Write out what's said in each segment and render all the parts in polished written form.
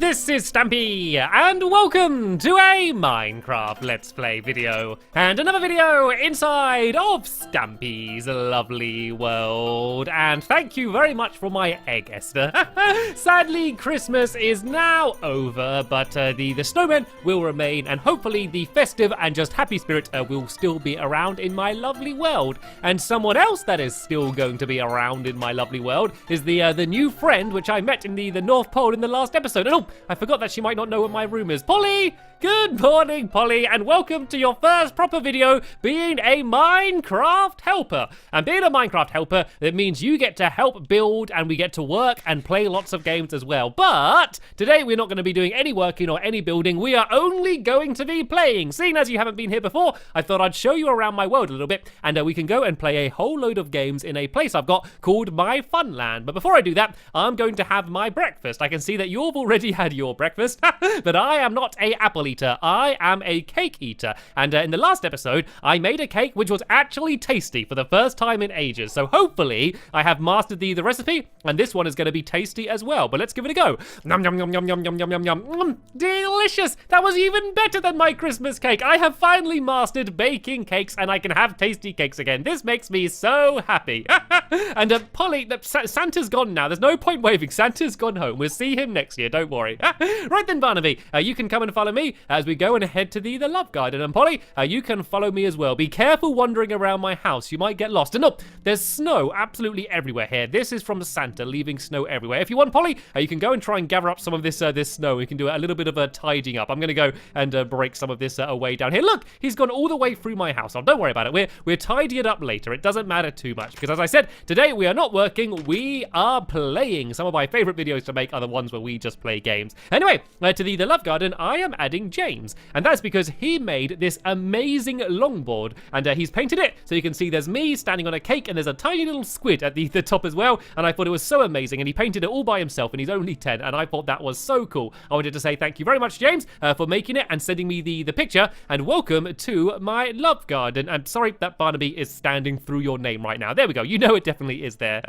this is Stampy, and welcome to a Minecraft Let's Play video, and another video inside of Stampy's lovely world. And thank you very much for my egg, Esther. Sadly, Christmas is now over, but the snowman will remain, and hopefully the festive and just happy spirit will still be around in my lovely world. And someone else that is still going to be around in my lovely world is the new friend which I met in the North Pole in the last episode. And oh, I forgot that she might not know what my room is. Polly! Good morning, Polly, and welcome to your first proper video being a Minecraft helper. And being a Minecraft helper, it means you get to help build and we get to work and play lots of games as well. But today we're not going to be doing any working or any building. We are only going to be playing. Seeing as you haven't been here before, I thought I'd show you around my world a little bit, and we can go and play a whole load of games in a place I've got called my Funland. But before I do that, I'm going to have my breakfast. I can see that you've already had your breakfast, but I am not a apple eater. I am a cake eater. And in the last episode, I made a cake which was actually tasty for the first time in ages. So hopefully I have mastered the recipe, and this one is going to be tasty as well. But let's give it a go. Nom nom nom nom nom nom nom nom nom. Delicious! That was even better than my Christmas cake. I have finally mastered baking cakes, and I can have tasty cakes again. This makes me so happy. And Polly, Santa's gone now. There's no point waving. Santa's gone home. We'll see him next year. Don't worry. Right then, Barnaby, you can come and follow me as we go and head to the love garden. And Polly, you can follow me as well. Be careful wandering around my house. You might get lost. And look, there's snow absolutely everywhere here. This is from Santa leaving snow everywhere. If you want, Polly, you can go and try and gather up some of this snow. We can do a little bit of a tidying up. I'm going to go and break some of this away down here. Look, he's gone all the way through my house. Oh, don't worry about it. We're tidying it up later. It doesn't matter too much because, as I said, today we are not working. We are playing. Some of my favorite videos to make are the ones where we just play games. Anyway, to the love garden, I am adding James, and that's because he made this amazing longboard, and he's painted it so you can see there's me standing on a cake, and there's a tiny little squid at the top as well. And I thought it was so amazing, and he painted it all by himself, and he's only 10, and I thought that was so cool. I wanted to say thank you very much, James, for making it and sending me the picture, and welcome to my love garden. I'm sorry that Barnaby is standing through your name right now. There we go. You know it definitely is there.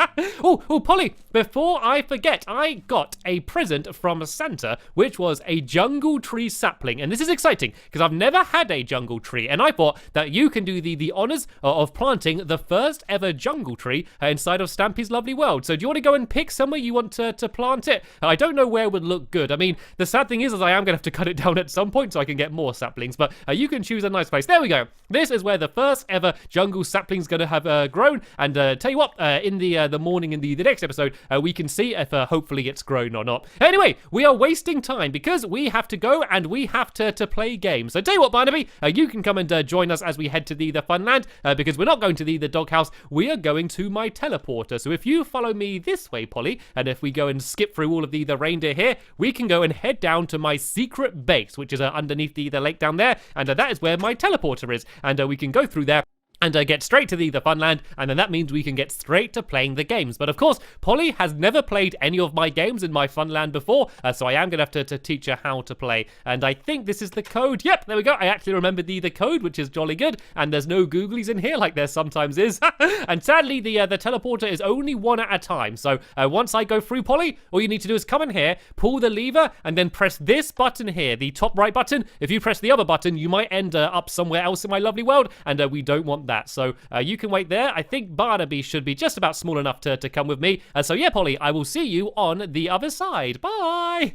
Oh, Polly, before I forget, I got a present from Santa, which was a jungle tree sapling. And this is exciting because I've never had a jungle tree, and I thought that you can do the honors of planting the first ever jungle tree inside of Stampy's lovely world. So do you want to go and pick somewhere you want to plant it? I don't know where would look good. I mean, the sad thing is I am going to have to cut it down at some point so I can get more saplings, but you can choose a nice place. There we go. This is where the first ever jungle sapling's going to have grown, and tell you what, in the morning in the next episode, we can see if hopefully it's grown or not. Anyway, we are wasting time because we have to go and we have to play games. So tell you what, Barnaby, you can come and join us as we head to the Funland, because we're not going to the doghouse. We are going to my teleporter. So if you follow me this way, Polly, and if we go and skip through all of the reindeer here, we can go and head down to my secret base, which is underneath the lake down there, and that is where my teleporter is, and we can go through there and get straight to the Funland, and then that means we can get straight to playing the games. But of course, Polly has never played any of my games in my Funland before, so I am going to have to teach her how to play. And I think this is the code. Yep, there we go. I actually remembered the code, which is jolly good, and there's no googlies in here like there sometimes is. And sadly, the teleporter is only one at a time. So once I go through, Polly, all you need to do is come in here, pull the lever, and then press this button here, the top right button. If you press the other button, you might end up somewhere else in my lovely world, and we don't want that. So you can wait there. I think Barnaby should be just about small enough to come with me. So yeah, Polly, I will see you on the other side. Bye.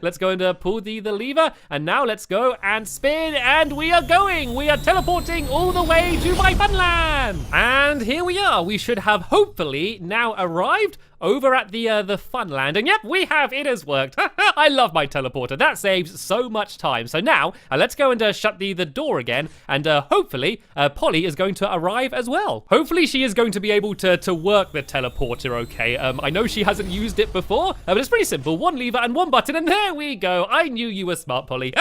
Let's go and pull the lever. And now let's go and spin. And we are going. We are teleporting all the way to my Funland. And here we are. We should have hopefully now arrived over at the Funland, and yep, we have. It has worked. I love my teleporter. That saves so much time. So now let's go and shut the door again, and hopefully Polly is going to arrive as well. Hopefully she is going to be able to work the teleporter okay. I know she hasn't used it before, but it's pretty simple. One lever and one button, and there we go. I knew you were smart, Polly.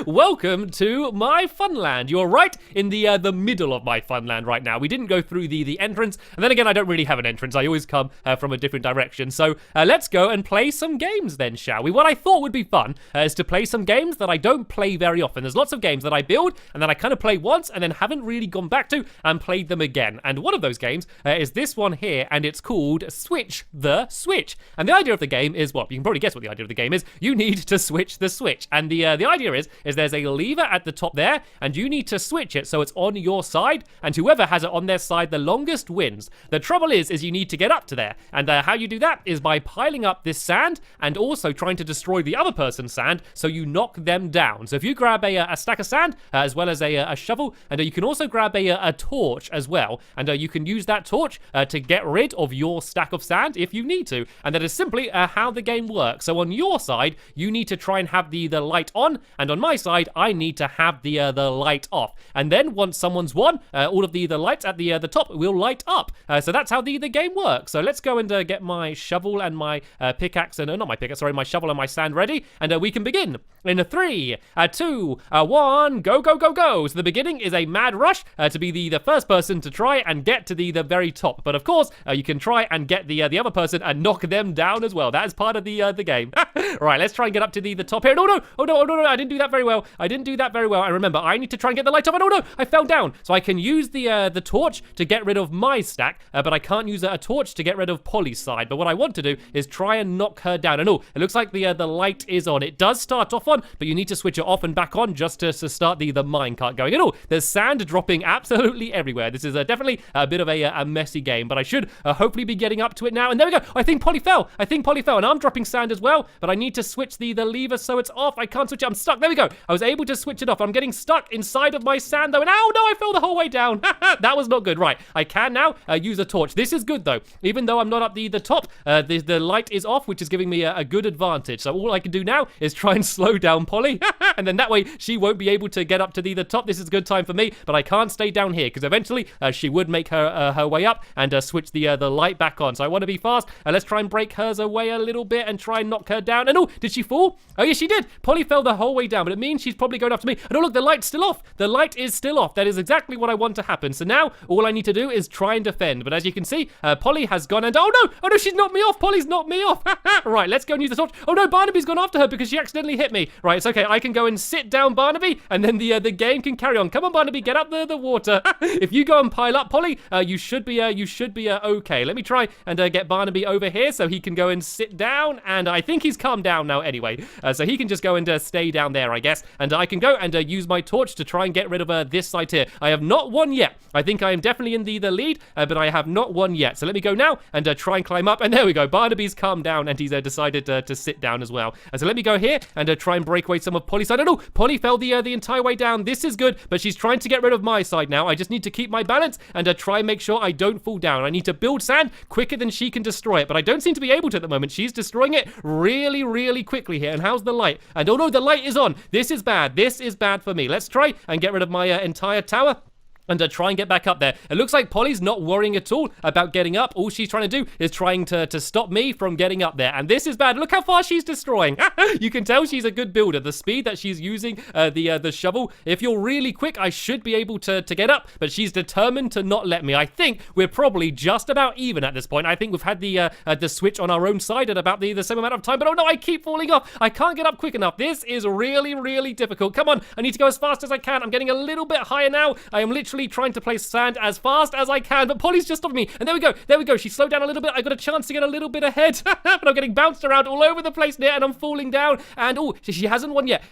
Welcome to my Funland. You're right in the middle of my Funland right now. We didn't go through the entrance, and then again, I don't really have an entrance. I always come from a different direction. So let's go and play some games then, shall we? What I thought would be fun is to play some games that I don't play very often. There's lots of games that I build and then I kind of play once and then haven't really gone back to and played them again. And one of those games is this one here, and it's called Switch the Switch. And the idea of the game is, well, you can probably guess what the idea of the game is. You need to switch the switch. And the idea is there's a lever at the top there, and you need to switch it so it's on your side, and whoever has it on their side the longest wins. The trouble is you need to get up to there. And how you do that is by piling up this sand and also trying to destroy the other person's sand so you knock them down. So if you grab a stack of sand as well as a shovel, and you can also grab a torch as well, and you can use that torch to get rid of your stack of sand if you need to. And that is simply how the game works. So on your side, you need to try and have the light on, and on my side, I need to have the light off. And then once someone's won, all of the lights at the top will light up. So that's how the game works. So let's go and get my shovel and my pickaxe, and not my pickaxe, sorry, my shovel and my sand ready, and we can begin in a 3, 2, 1, go, go, go, go. So the beginning is a mad rush to be the first person to try and get to the very top. But of course, you can try and get the other person and knock them down as well. That is part of the game. Right, let's try and get up to the top here. No, I didn't do that very well. And remember, I need to try and get the light up. And oh no, I fell down. So I can use the torch to get rid of my stack, but I can't use a torch to get rid of Polly's side. But what I want to do is try and knock her down. And oh, it looks like the light is on. It does start off on, but you need to switch it off and back on just to start the minecart going. And oh, there's sand dropping absolutely everywhere. This is definitely a bit of a messy game, but I should hopefully be getting up to it now. And there we go. I think Polly fell. And I'm dropping sand as well, but I need to switch the lever so it's off. I can't switch it. I'm stuck. There we go. I was able to switch it off. I'm getting stuck inside of my sand though. And ow, no, I fell the whole way down. That was not good. Right. I can now use a torch. This is good though. Even though I'm not up the top, the light is off, which is giving me a good advantage. So all I can do now is try and slow down Polly. And then that way she won't be able to get up to the top. This is a good time for me, but I can't stay down here because eventually she would make her way up and switch the light back on. So I want to be fast. Let's try and break hers away a little bit and try and knock her down. And oh, did she fall? Oh yeah, she did. Polly fell the whole way down, but it means she's probably going after me. And oh look, the light's still off. The light is still off. That is exactly what I want to happen. So now all I need to do is try and defend. But as you can see, Polly has gone and oh no, she's knocked me off. Polly's knocked me off. Right, let's go and use the torch. Oh no, Barnaby's gone after her because she accidentally hit me. Right, it's okay. I can go and sit down, Barnaby, and then the game can carry on. Come on, Barnaby, get up the water. If you go and pile up, Polly, you should be okay. Let me try and get Barnaby over here so he can go and sit down. And I think he's calmed down now anyway. So he can just go and stay down there, I guess. And I can go and use my torch to try and get rid of this side here. I have not won yet. I think I am definitely in the lead, but I have not won yet. So let me go now and try and climb up. And there we go. Barnaby's calmed down and he's decided to sit down as well. So let me go here and try and break away some of Polly's side. Oh no, Polly fell the entire way down. This is good, but she's trying to get rid of my side now. I just need to keep my balance and try and make sure I don't fall down. I need to build sand quicker than she can destroy it, but I don't seem to be able to at the moment. She's destroying it really, really quickly here. And how's the light? And oh no, the light is on. This is bad. This is bad for me. Let's try and get rid of my entire tower and try and get back up there. It looks like Polly's not worrying at all about getting up. All she's trying to do is trying to stop me from getting up there. And this is bad. Look how far she's destroying. You can tell she's a good builder. The speed that she's using the shovel. If you're really quick, I should be able to get up, but she's determined to not let me. I think we're probably just about even at this point. I think we've had the switch on our own side at about the same amount of time, but oh no, I keep falling off. I can't get up quick enough. This is really, really difficult. Come on, I need to go as fast as I can. I'm getting a little bit higher now. I am literally trying to place sand as fast as I can, but Polly's just stopped me. And there we go. She slowed down a little bit. I got a chance to get a little bit ahead, but I'm getting bounced around all over the place there, and I'm falling down. And oh, she hasn't won yet.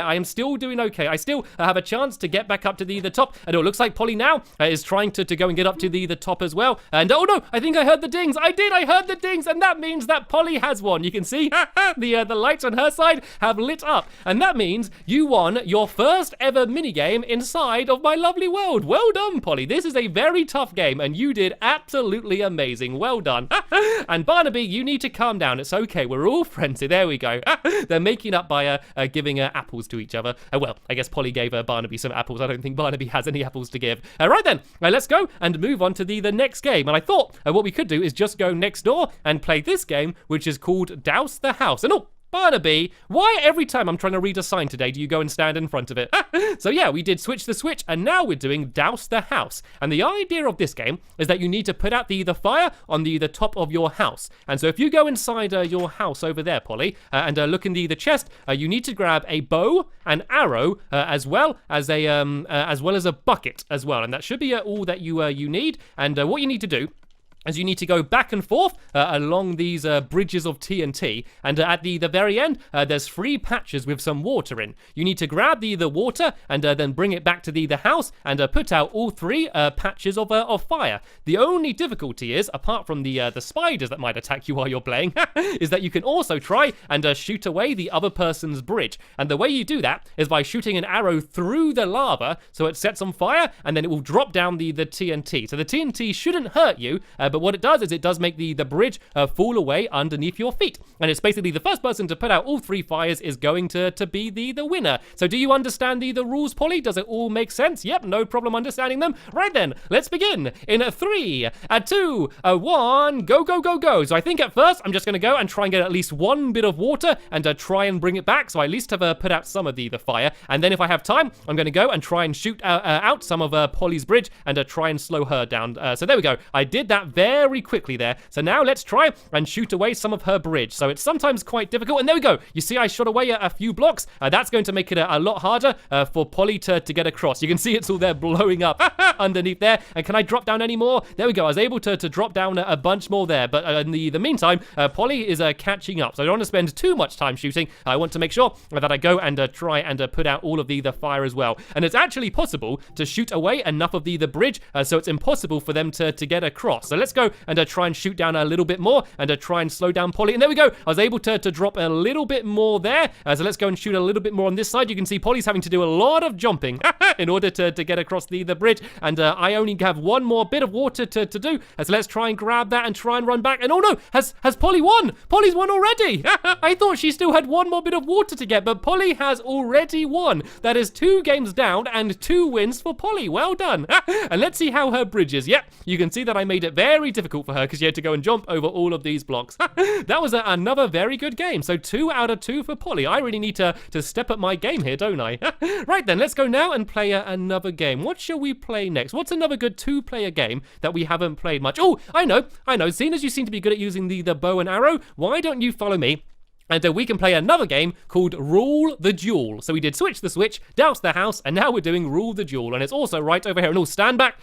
I am still doing okay. I still have a chance to get back up to the top. And it looks like Polly now is trying to go and get up to the top as well. And oh no, I think I heard the dings. I heard the dings, and that means that Polly has won. You can see the lights on her side have lit up, and that means you won your first ever minigame inside of my lovely world. Well done, Polly. This is a very tough game, and you did absolutely amazing. Well done. And Barnaby, you need to calm down. It's okay. We're all friends here. There we go. They're making up by giving apples to each other. Well, I guess Polly gave Barnaby some apples. I don't think Barnaby has any apples to give. Right then, let's go and move on to the next game. And I thought what we could do is just go next door and play this game, which is called Douse the House. And oh, Barnaby, why every time I'm trying to read a sign today do you go and stand in front of it? So yeah, we did switch the switch, and now we're doing douse the house. And the idea of this game is that you need to put out the fire on the top of your house. And so if you go inside your house over there, Polly, and look in the chest, you need to grab a bow, an arrow, as well as a bucket as well. And that should be all that you need. And what you need to do is you need to go back and forth along these bridges of TNT, and at the very end, there's 3 patches with some water in. You need to grab the water and then bring it back to the house and put out all 3 patches of fire. The only difficulty is, apart from the spiders that might attack you while you're playing, is that you can also try and shoot away the other person's bridge. And the way you do that is by shooting an arrow through the lava, so it sets on fire, and then it will drop down the TNT. So the TNT shouldn't hurt you, but what it does is it does make the bridge fall away underneath your feet. And it's basically the first person to put out all 3 fires is going to be the winner. So do you understand the rules, Polly? Does it all make sense? Yep, no problem understanding them. Right then, let's begin in 3, 2, 1, go, go, go, go. So I think at first I'm just going to go and try and get at least 1 bit of water and try and bring it back. So I at least have put out some of the fire. And then if I have time, I'm going to go and try and shoot out some of Polly's bridge and try and slow her down. So there we go. I did that very quickly there. So now let's try and shoot away some of her bridge. So it's sometimes quite difficult. And there we go. You see I shot away a few blocks. That's going to make it a lot harder for Polly to get across. You can see it's all there blowing up underneath there. And can I drop down any more? There we go. I was able to drop down a bunch more there. But in the meantime, Polly is catching up. So I don't want to spend too much time shooting. I want to make sure that I go and try and put out all of the fire as well. And it's actually possible to shoot away enough of the bridge so it's impossible for them to get across. So let's go and try and shoot down a little bit more and try and slow down Polly. And there we go. I was able to drop a little bit more there. So let's go and shoot a little bit more on this side. You can see Polly's having to do a lot of jumping in order to get across the bridge. And I only have 1 more bit of water to do. So let's try and grab that and try and run back. And oh no, has Polly won? Polly's won already. I thought she still had 1 more bit of water to get, but Polly has already won. That is 2 games down and 2 wins for Polly. Well done. And let's see how her bridge is. Yep, you can see that I made it very difficult for her because she had to go and jump over all of these blocks. That was another very good game. So 2 out of 2 for Polly. I really need to step up my game here, don't I? Right then, let's go now and play another game. What shall we play next? What's another good 2-player game that we haven't played much? Oh, I know. Seeing as you seem to be good at using the bow and arrow, why don't you follow me? And we can play another game called Rule the Duel. So we did switch the switch, douse the house, and now we're doing Rule the Duel. And it's also right over here. And stand back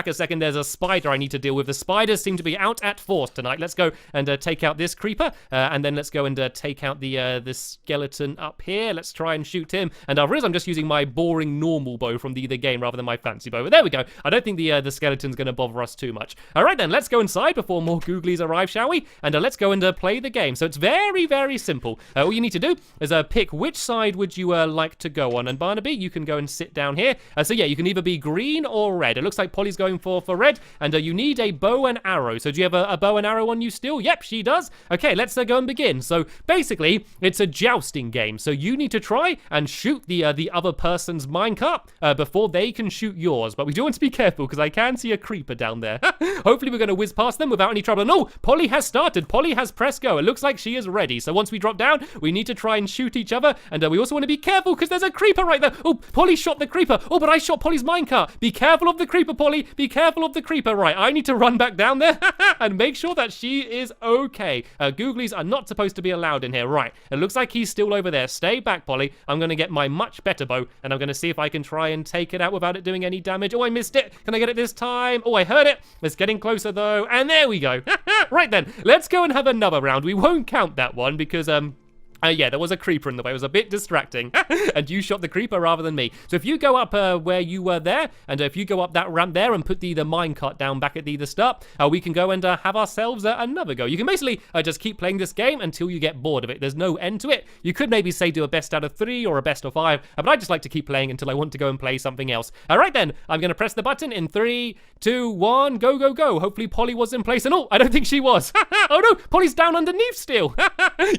a second. There's a spider I need to deal with. The spiders seem to be out at force tonight. Let's go and take out this creeper. And then let's go and take out the skeleton up here. Let's try and shoot him. And for this, I'm just using my boring normal bow from the game rather than my fancy bow. But there we go. I don't think the skeleton's going to bother us too much. All right then, let's go inside before more googlies arrive, shall we? And let's go and play the game. So it's very, very simple. All you need to do is pick which side would you like to go on. And Barnaby, you can go and sit down here. So yeah, you can either be green or red. It looks like Polly's going for red. And you need a bow and arrow. So do you have a bow and arrow on you still? Yep, she does. Okay, let's go and begin. So basically, it's a jousting game. So you need to try and shoot the other person's minecart before they can shoot yours. But we do want to be careful because I can see a creeper down there. Hopefully we're going to whiz past them without any trouble. No, Polly has started. Polly has pressed go. It looks like she is ready. So once we drop down, we need to try and shoot each other. And we also want to be careful because there's a creeper right there. Oh, Polly shot the creeper. Oh, but I shot Polly's minecart. Be careful of the creeper, Polly. Be careful of the creeper. Right, I need to run back down there and make sure that she is okay. Googlies are not supposed to be allowed in here. Right, it looks like he's still over there. Stay back, Polly. I'm going to get my much better bow and I'm going to see if I can try and take it out without it doing any damage. Oh, I missed it. Can I get it this time? Oh, I heard it. It's getting closer though. And there we go. Right then, let's go and have another round. We won't count that one because, yeah, there was a creeper in the way. It was a bit distracting. And you shot the creeper rather than me. So if you go up where you were there, and if you go up that ramp there and put the minecart down back at the start, we can go and have ourselves another go. You can basically just keep playing this game until you get bored of it. There's no end to it. You could maybe say do a best out of 3 or a best of 5, but I just like to keep playing until I want to go and play something else. All right then, I'm going to press the button in 3, 2, 1, go, go, go. Hopefully Polly was in place. And oh, I don't think she was. Oh no, Polly's down underneath still.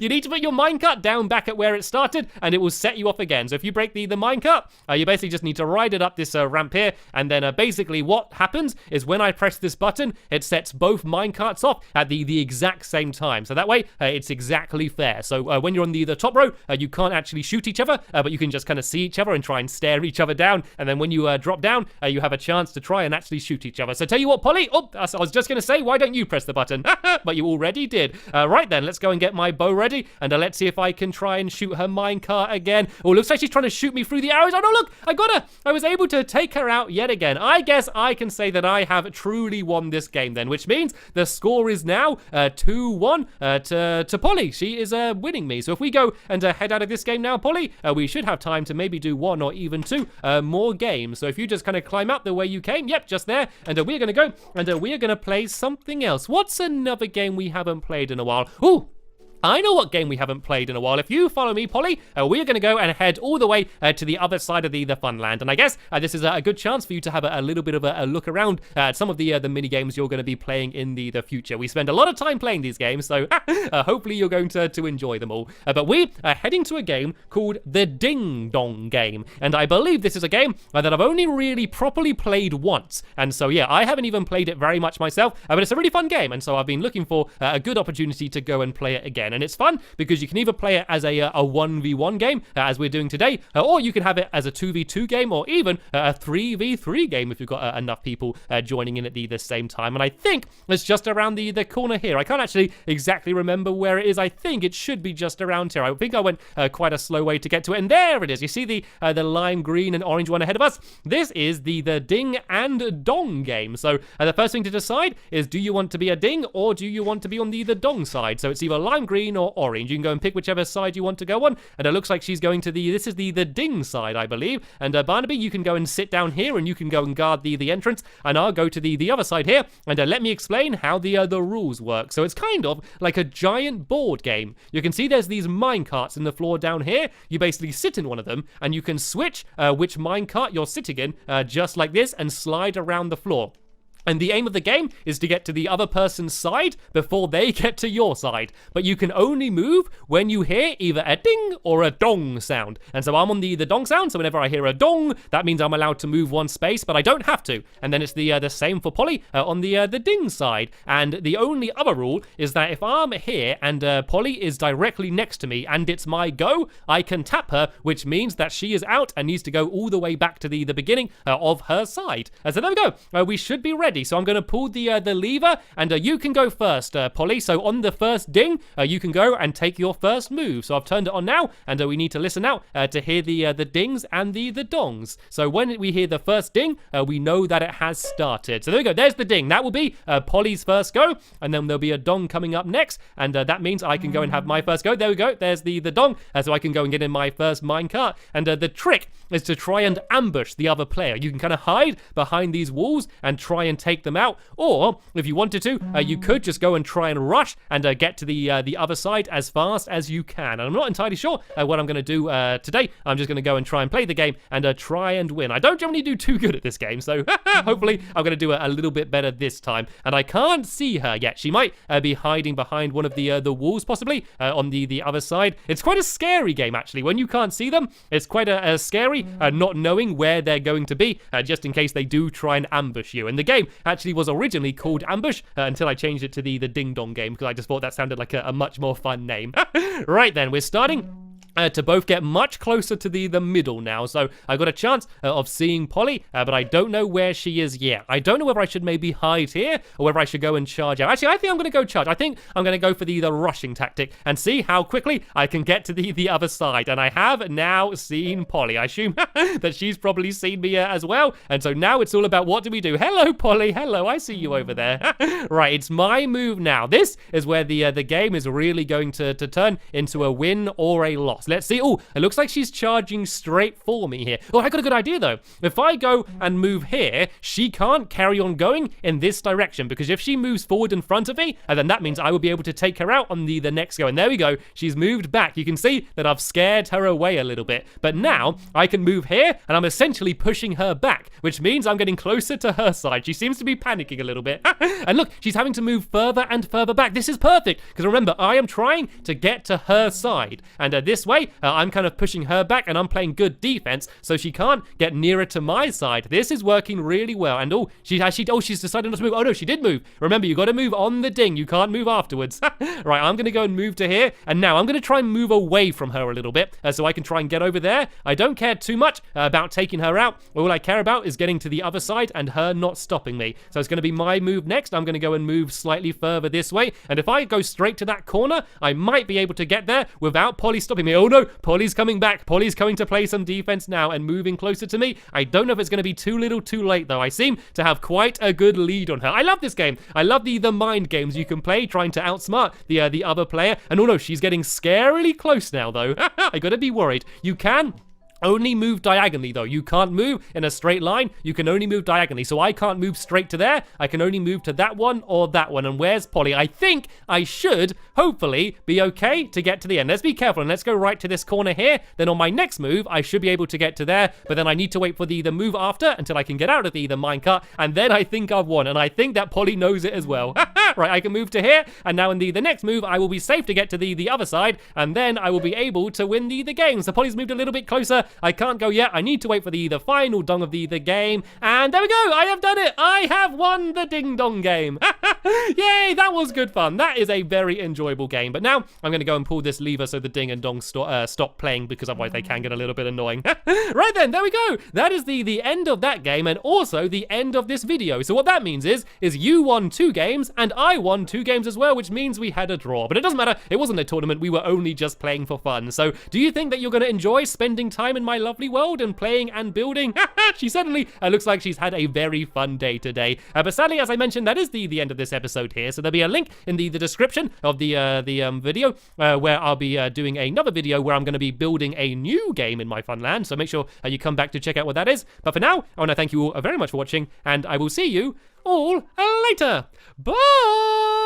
You need to put your minecart start down back at where it started, and it will set you off again. So if you break the minecart, you basically just need to ride it up this ramp here, and then basically what happens is when I press this button, it sets both minecarts off at the exact same time. So that way, it's exactly fair. So when you're on the top row, you can't actually shoot each other, but you can just kind of see each other and try and stare each other down. And then when you drop down, you have a chance to try and actually shoot each other. So tell you what, Polly, I was just going to say, why don't you press the button? But you already did. Right then, let's go and get my bow ready, and let's see if I can try and shoot her minecart again. Oh, looks like she's trying to shoot me through the arrows. Oh no, look, I got her. I was able to take her out yet again. I guess I can say that I have truly won this game then, which means the score is now 2-1 to Polly. She is winning me. So if we go and head out of this game now, Polly, we should have time to maybe do 1 or even 2 more games. So if you just kind of climb up the way you came, yep, just there, and we're going to go and we're going to play something else. What's another game we haven't played in a while? Ooh, I know what game we haven't played in a while. If you follow me, Polly, we're going to go and head all the way to the other side of the Funland. And I guess this is a good chance for you to have a little bit of a look around at some of the mini games you're going to be playing in the future. We spend a lot of time playing these games, so hopefully you're going to enjoy them all. But we are heading to a game called the Ding Dong game. And I believe this is a game that I've only really properly played once. And so, yeah, I haven't even played it very much myself, but it's a really fun game. And so I've been looking for a good opportunity to go and play it again. And it's fun because you can either play it as a 1v1 game, as we're doing today, or you can have it as a 2v2 game, or even a 3v3 game if you've got enough people joining in at the same time. And I think it's just around the corner here. I can't actually exactly remember where it is. I think it should be just around here. I think I went quite a slow way to get to it, and there it is. You see the lime green and orange one ahead of us? This is the Ding and Dong game. So the first thing to decide is, do you want to be a ding or do you want to be on the dong side? So it's either lime green or orange. You can go and pick whichever side you want to go on, and it looks like she's going to this is the ding side, I believe. And Barnaby, you can go and sit down here, and you can go and guard the entrance, and I'll go to the other side here, and let me explain how the rules work. So it's kind of like a giant board game. You can see there's these minecarts in the floor down here. You basically sit in one of them, and you can switch which minecart you're sitting in, just like this, and slide around the floor. And the aim of the game is to get to the other person's side before they get to your side. But you can only move when you hear either a ding or a dong sound. And so I'm on the dong sound, so whenever I hear a dong, that means I'm allowed to move one space, but I don't have to. And then it's the same for Polly on the ding side. And the only other rule is that if I'm here and Polly is directly next to me and it's my go, I can tap her, which means that she is out and needs to go all the way back to the beginning of her side. So there we go. We should be ready. So I'm going to pull the lever, and you can go first, Polly. So on the first ding, you can go and take your first move. So I've turned it on now, and we need to listen out to hear the dings and the dongs. So when we hear the first ding, we know that it has started. So there we go. There's the ding. That will be Polly's first go, and then there'll be a dong coming up next, and that means I can go and have my first go. There we go. There's the dong, so I can go and get in my first minecart. And the trick is to try and ambush the other player. You can kind of hide behind these walls and try and take them out, or if you wanted to, you could just go and try and rush and get to the other side as fast as you can. And I'm not entirely sure what I'm going to do today. I'm just going to go and try and play the game and try and win. I don't generally do too good at this game, so hopefully I'm going to do a little bit better this time. And I can't see her yet. She might be hiding behind one of the walls, possibly on the other side. It's quite a scary game, actually. When you can't see them, it's quite a scary not knowing where they're going to be, just in case they do try and ambush you. And the game actually was originally called Ambush until I changed it to the Ding Dong game, because I just thought that sounded like a much more fun name. Right then, we're starting to both get much closer to the middle now. So I got a chance of seeing Polly, but I don't know where she is yet. I don't know whether I should maybe hide here or whether I should go and charge out. Actually, I think I'm going to go charge. I think I'm going to go for the rushing tactic and see how quickly I can get to the other side. And I have now seen Polly. I assume that she's probably seen me as well. And so now it's all about, what do we do? Hello, Polly. Hello, I see you over there. Right, it's my move now. This is where the game is really going to turn into a win or a loss. perhaps. Let's see. Oh, it looks like she's charging straight for me here. Oh, I got a good idea though. If I go and move here, she can't carry on going in this direction, because if she moves forward in front of me, and then that means I will be able to take her out on the next go. And there we go. She's moved back. You can see that I've scared her away a little bit. But now I can move here, and I'm essentially pushing her back, which means I'm getting closer to her side. She seems to be panicking a little bit. And look, she's having to move further and further back. This is perfect, because remember, I am trying to get to her side. And this way, I'm kind of pushing her back, and I'm playing good defense, so she can't get nearer to my side. This is working really well. And she's decided not to move. Oh no, she did move. Remember, you got to move on the ding. You can't move afterwards. Right, I'm going to go and move to here. And now I'm going to try and move away from her a little bit, so I can try and get over there. I don't care too much about taking her out. All I care about is getting to the other side and her not stopping me. So it's going to be my move next. I'm going to go and move slightly further this way. And if I go straight to that corner, I might be able to get there without Polly stopping me. Oh no, Polly's coming back. Polly's coming to play some defense now and moving closer to me. I don't know if it's going to be too little too late though. I seem to have quite a good lead on her. I love this game. I love the mind games you can play trying to outsmart the other player. And oh no, she's getting scarily close now though. I gotta be worried. You can only move diagonally though. You can't move in a straight line. You can only move diagonally. So I can't move straight to there. I can only move to that one or that one. And where's Polly? I think I should hopefully be okay to get to the end. Let's be careful and let's go right to this corner here. Then on my next move, I should be able to get to there. But then I need to wait for the move after until I can get out of the minecart. And then I think I've won. And I think that Polly knows it as well. Right, I can move to here. And now in the next move, I will be safe to get to the other side. And then I will be able to win the game. So Polly's moved a little bit closer. I can't go yet. I need to wait for the final dong of the game. And there we go. I have done it. I have won the ding dong game. Yay, that was good fun. That is a very enjoyable game. But now I'm going to go and pull this lever so the ding and dong stop playing, because otherwise they can get a little bit annoying. Right then, there we go. That is the end of that game and also the end of this video. So what that means is you won 2 games and I won 2 games as well, which means we had a draw. But it doesn't matter. It wasn't a tournament. We were only just playing for fun. So do you think that you're going to enjoy spending time in my lovely world and playing and building? She certainly looks like she's had a very fun day today. But sadly, as I mentioned, that is the end of this episode here. So there'll be a link in the description of the video where I'll be doing another video where I'm going to be building a new game in my Funland. So make sure you come back to check out what that is. But for now, I want to thank you all very much for watching, and I will see you all later. Bye!